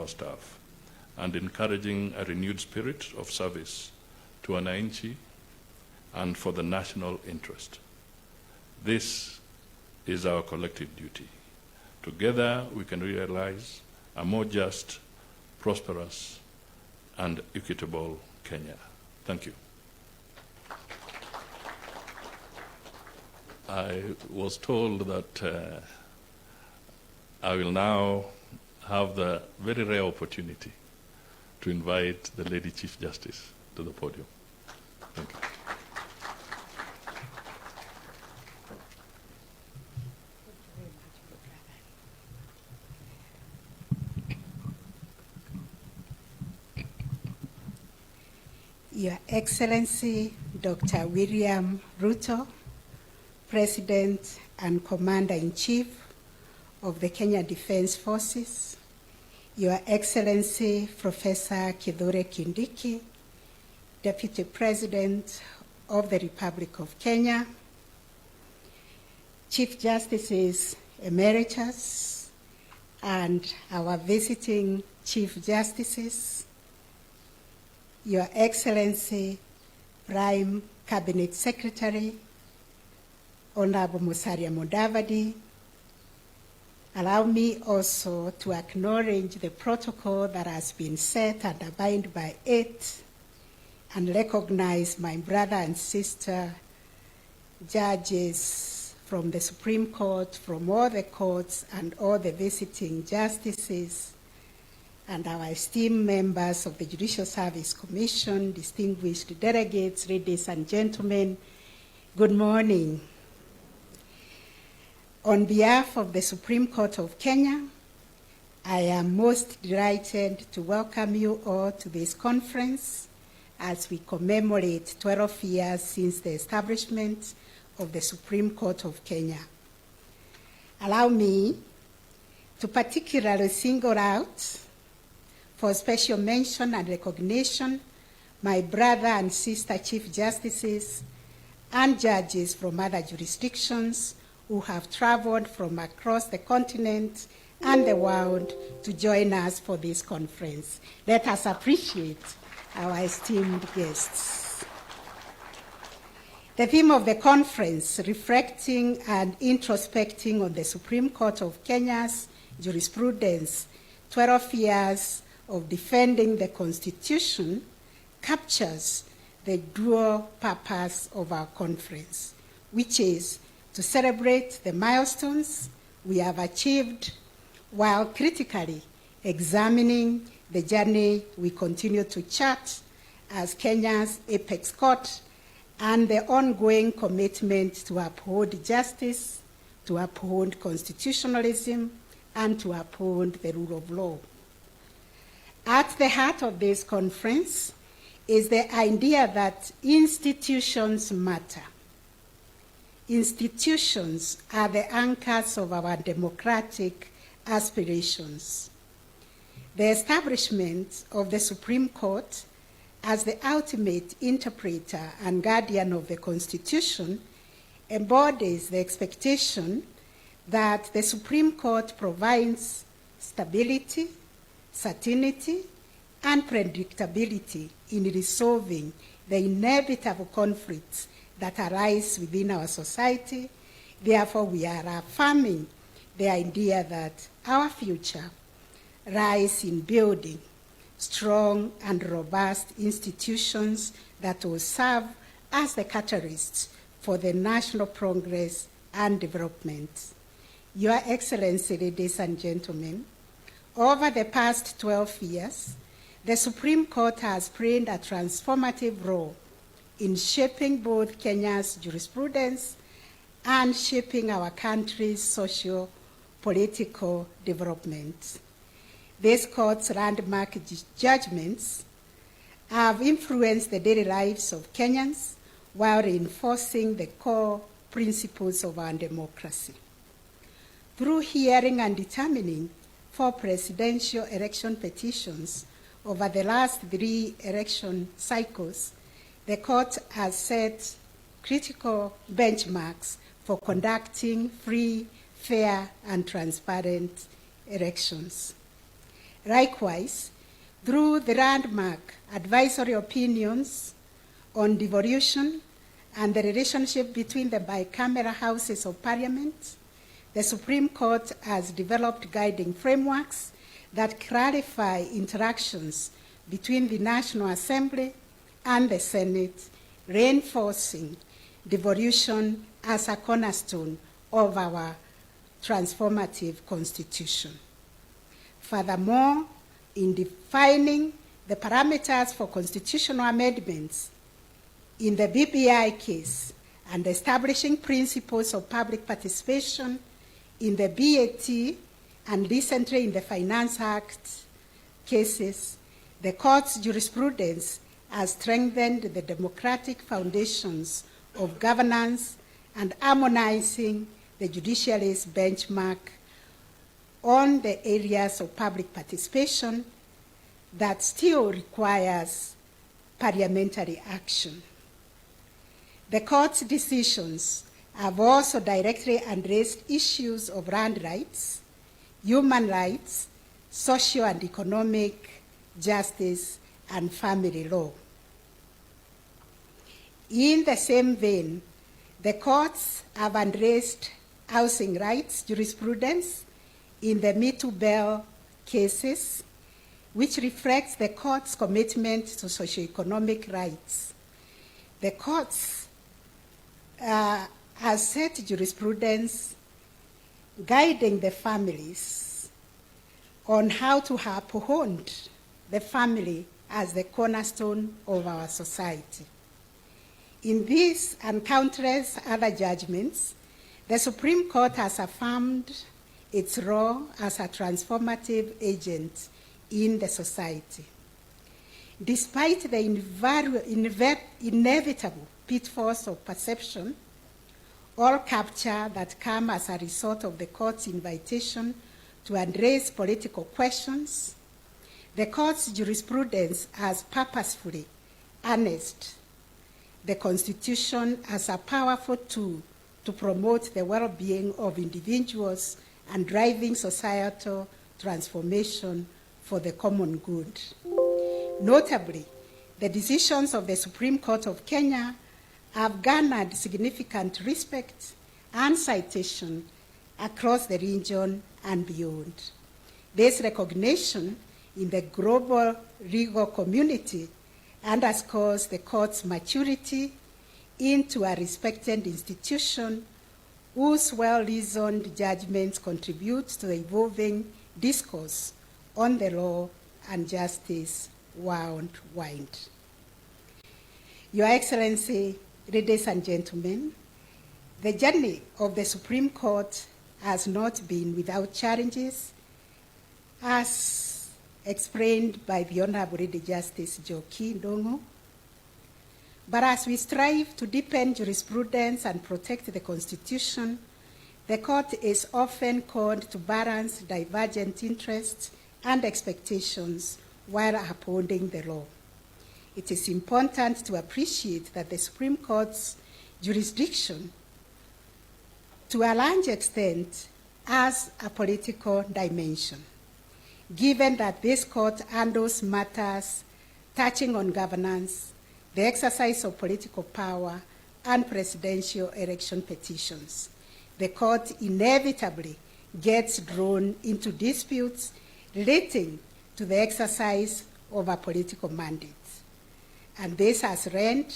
our staff and encouraging a renewed spirit of service to MATIANG'I and for the national interest. This is our collective duty. Together we can realize a more just, prosperous, and equitable Kenya. Thank you. I was told that I will now have the very rare opportunity to invite the Lady Chief Justice to the podium. Thank you. Your Excellency, Dr. William Ruto, President and Commander-in-Chief of the Kenya Defense Forces, Your Excellency, Professor Kithure Kindiki, Deputy President of the Republic of Kenya, Chief Justices Emeritus, and our visiting Chief Justices, Your Excellency, Prime Cabinet Secretary, Honorable Musalia Mudavadi. Allow me also to acknowledge the protocol that has been set and abide by it, and recognize my brother and sister judges from the Supreme Court, from all the courts, and all the visiting justices, and our esteemed members of the Judicial Service Commission, distinguished delegates, ladies and gentlemen, good morning. On behalf of the Supreme Court of Kenya, I am most delighted to welcome you all to this conference as we commemorate 12 years since the establishment of the Supreme Court of Kenya. Allow me to particularly single out for special mention and recognition my brother and sister Chief Justices and judges from other jurisdictions who have traveled from across the continent and the world to join us for this conference. Let us appreciate our esteemed guests. The theme of the conference, reflecting and introspecting on the Supreme Court of Kenya's jurisprudence, 12 years of defending the Constitution, captures the dual purpose of our conference, which is to celebrate the milestones we have achieved while critically examining the journey we continue to chart as Kenya's apex court and the ongoing commitment to uphold justice, to uphold constitutionalism, and to uphold the rule of law. At the heart of this conference is the idea that institutions matter. Institutions are the anchors of our democratic aspirations. The establishment of the Supreme Court as the ultimate interpreter and guardian of the Constitution embodies the expectation that the Supreme Court provides stability, certainty, and predictability in resolving the inevitable conflicts that arise within our society. Therefore, we are affirming the idea that our future lies in building strong and robust institutions that will serve as the catalysts for the national progress and development. Your Excellency, ladies and gentlemen, over the past 12 years, the Supreme Court has played a transformative role in shaping both Kenya's jurisprudence and shaping our country's socio-political development. This court's landmark judgments have influenced the daily lives of Kenyans while reinforcing the core principles of our democracy. Through hearing and determining 4 presidential election petitions over the last 3 election cycles, the court has set critical benchmarks for conducting free, fair, and transparent elections. Likewise, through the landmark advisory opinions on devolution and the relationship between the bicameral houses of parliament, the Supreme Court has developed guiding frameworks that clarify interactions between the National Assembly and the Senate, reinforcing devolution as a cornerstone of our transformative constitution. Furthermore, in defining the parameters for constitutional amendments in the BBI case and establishing principles of public participation in the BAT and recently in the Finance Act cases, the court's jurisprudence has strengthened the democratic foundations of governance and harmonizing the judiciary's benchmark on the areas of public participation that still requires parliamentary action. The court's decisions have also directly addressed issues of land rights, human rights, social and economic justice, and family law. In the same vein, the courts have addressed housing rights jurisprudence in the Me Too Bell cases, which reflects the court's commitment to socioeconomic rights. The courts has set jurisprudence guiding the families on how to uphold the family as the cornerstone of our society. In this and countless other judgments, the Supreme Court has affirmed its role as a transformative agent in the society. Despite the inevitable pitfalls of perception or capture that come as a result of the court's invitation to address political questions, the court's jurisprudence has purposefully harnessed the Constitution as a powerful tool to promote the well-being of individuals and driving societal transformation for the common good. Notably, the decisions of the Supreme Court of Kenya have garnered significant respect and citation across the region and beyond. This recognition in the global legal community underscores the court's maturity into a respected institution whose well-reasoned judgments contribute to the evolving discourse on the law and justice worldwide. Your Excellency, ladies and gentlemen, the journey of the Supreme Court has not been without challenges, as explained by the Honorable Lady Justice Zake Ndongo. But as we strive to deepen jurisprudence and protect the Constitution, the Court is often called to balance divergent interests and expectations while upholding the law. It is important to appreciate that the Supreme Court's jurisdiction, to a large extent, has a political dimension, given that this court handles matters touching on governance, the exercise of political power, and presidential election petitions. The court inevitably gets drawn into disputes relating to the exercise of a political mandate. And this has led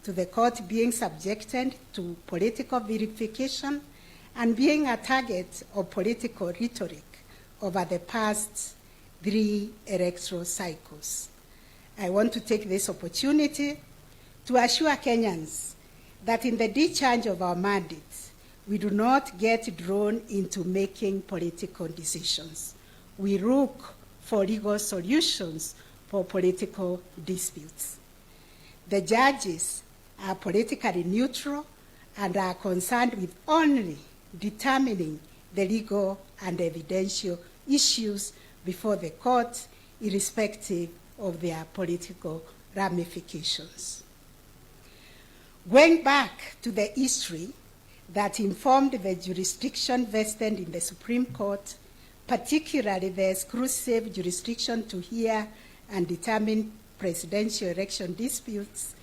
to the court being subjected to political verification and being a target of political rhetoric over the past 3 electoral cycles. I want to take this opportunity to assure Kenyans that in the discharge of our mandates, we do not get drawn into making political decisions. We look for legal solutions for political disputes. The judges are politically neutral and are concerned with only determining the legal and evidential issues before the court, irrespective of their political ramifications. Going back to the history that informed the jurisdiction vested in the Supreme Court, particularly the exclusive jurisdiction to hear and determine presidential election disputes,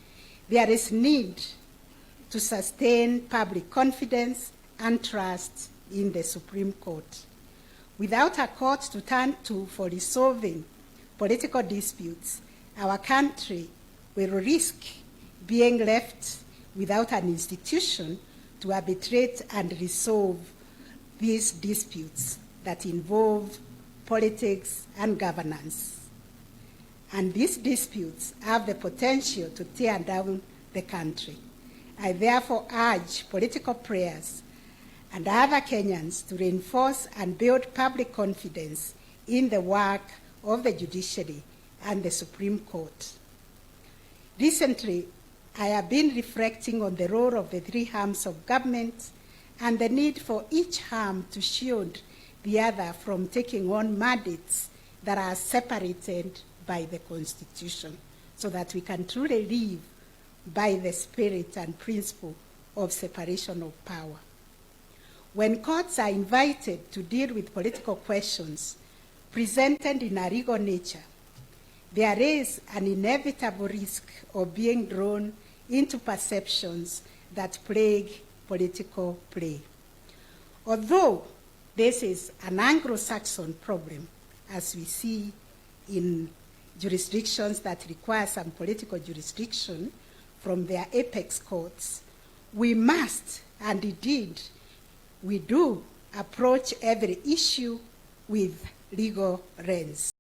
there is need to sustain public confidence and trust in the Supreme Court. Without a court to turn to for resolving political disputes, our country will risk being left without an institution to arbitrate and resolve these disputes that involve politics and governance. And these disputes have the potential to tear down the country. I therefore urge political players and other Kenyans to reinforce and build public confidence in the work of the judiciary and the Supreme Court. Recently, I have been reflecting on the role of the three arms of government and the need for each arm to shield the other from taking on mandates that are separated by the Constitution, so that we can truly live by the spirit and principle of separation of power. When courts are invited to deal with political questions presented in a legal nature, there is an inevitable risk of being drawn into perceptions that plague political play. Although this is an Anglo-Saxon problem, as we see in jurisdictions that require some political jurisdiction from their apex courts, we must, and indeed we do, approach every issue with legal lens.